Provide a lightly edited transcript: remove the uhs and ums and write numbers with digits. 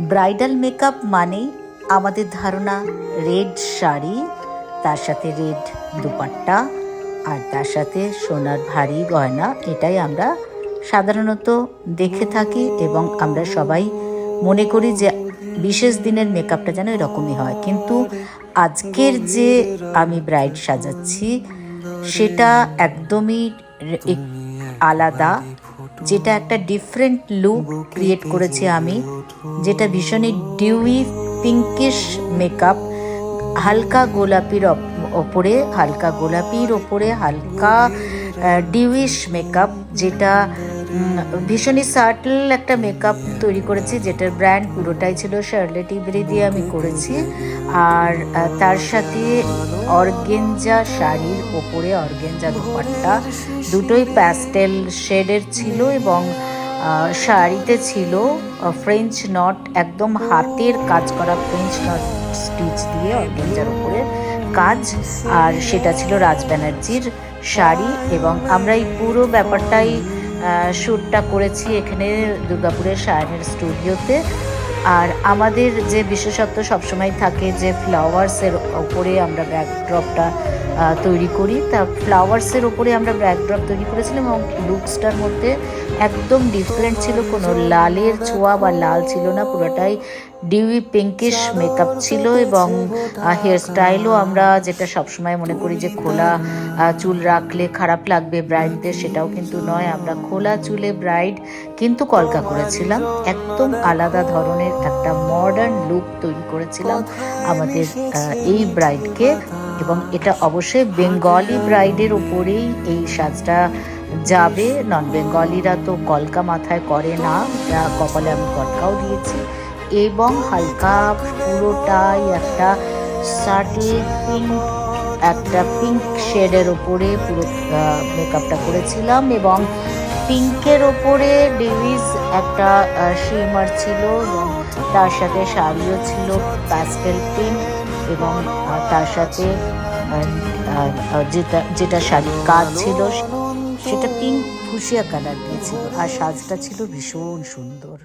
Bridal makeup মানেই আমাদের ধারণা রেড শাড়ি, তার সাথে রেড দুপাট্টা, আর তার সাথে সোনার ভারী গয়না। এটাই আমরা সাধারণত দেখে থাকি এবং আমরা সবাই মনে করি যে বিশেষ দিনের মেকআপটা যেন এরকমই হয়। কিন্তু আজকের যে আমি ব্রাইড সাজাচ্ছি সেটা একদমই আলাদা, যেটা একটা ডিফারেন্ট লুক ক্রিয়েট করেছি আমি, যেটা ভীষণই ডিউই পিঙ্কিশ মেকআপ, হালকা গোলাপির ওপরে হালকা ডিউইশ মেকআপ, যেটা ভীষণই সাটল একটা মেকআপ তৈরি করেছি, যেটার ব্র্যান্ড পুরোটাই ছিল শার্লেট টিবরি দিয়ে আমি করেছি। আর তার সাথে অর্গেঞ্জা শাড়ির ওপরে অর্গেঞ্জা দুপাট্টা, দুটোই প্যাস্টেল শেডের ছিল এবং শাড়িতে ছিল ফ্রেঞ্চ নট, একদম হাতের কাজ করা ফ্রেঞ্চ নট স্টিচ দিয়ে অর্গেঞ্জার ওপরে কাজ, আর সেটা ছিল রাজ ব্যানার্জির শাড়ি। এবং আমরা এই পুরো ব্যাপারটাই শ্যুটটা করেছি এখানে দুর্গাপুরের সায়নের স্টুডিওতে। আর আমাদের যে বিশেষত্ব সবসময় থাকে যে ফ্লাওয়ার্সের ওপরে আমরা ব্যাকড্রপটা তৈরি করি, তা ফ্লাওয়ার্সের ওপরে আমরা ব্যাকড্রপ তৈরি করেছিলাম এবং লুকসটার মধ্যে একদম ডিফারেন্ট ছিল, কোনো লালের ছোঁয়া বা লাল ছিল না, পুরোটাই ডিউই পিঙ্কিশ মেকআপ ছিল। এবং হেয়ার স্টাইলও আমরা যেটা সবসময় মনে করি যে খোলা চুল রাখলে খারাপ লাগবে ব্রাইডদের, সেটাও কিন্তু নয়, আমরা খোলা চুলে ব্রাইড কিন্তু কলকা করেছিলাম, একদম আলাদা ধরনের একটা মডার্ন লুক তৈরি করেছিলাম আমাদের এই ব্রাইডকে। এবং এটা অবশ্যই বেঙ্গলি ব্রাইডের উপরেই এই সাজটা যাবে, নন বেঙ্গলিরা তো কলকা মাথায় করে না, কপালে আমি কলকাও দিয়েছি। এবং হালকা পুরোটাই একটা সাটল পিঙ্ক শেডের ওপরে পুরো মেকআপটা করেছিলাম এবং পিঙ্কের ওপরে ডিউইজ একটা শিমার ছিল এবং তার সাথে শাড়িও ছিল প্যাস্টেল পিঙ্ক এবং তার সাথে যেটা শাড়ির কাজ ছিল সেটা পিঙ্ক ফুসিয়া কালার দিয়েছিল, আর সাজটা ছিল ভীষণ সুন্দর।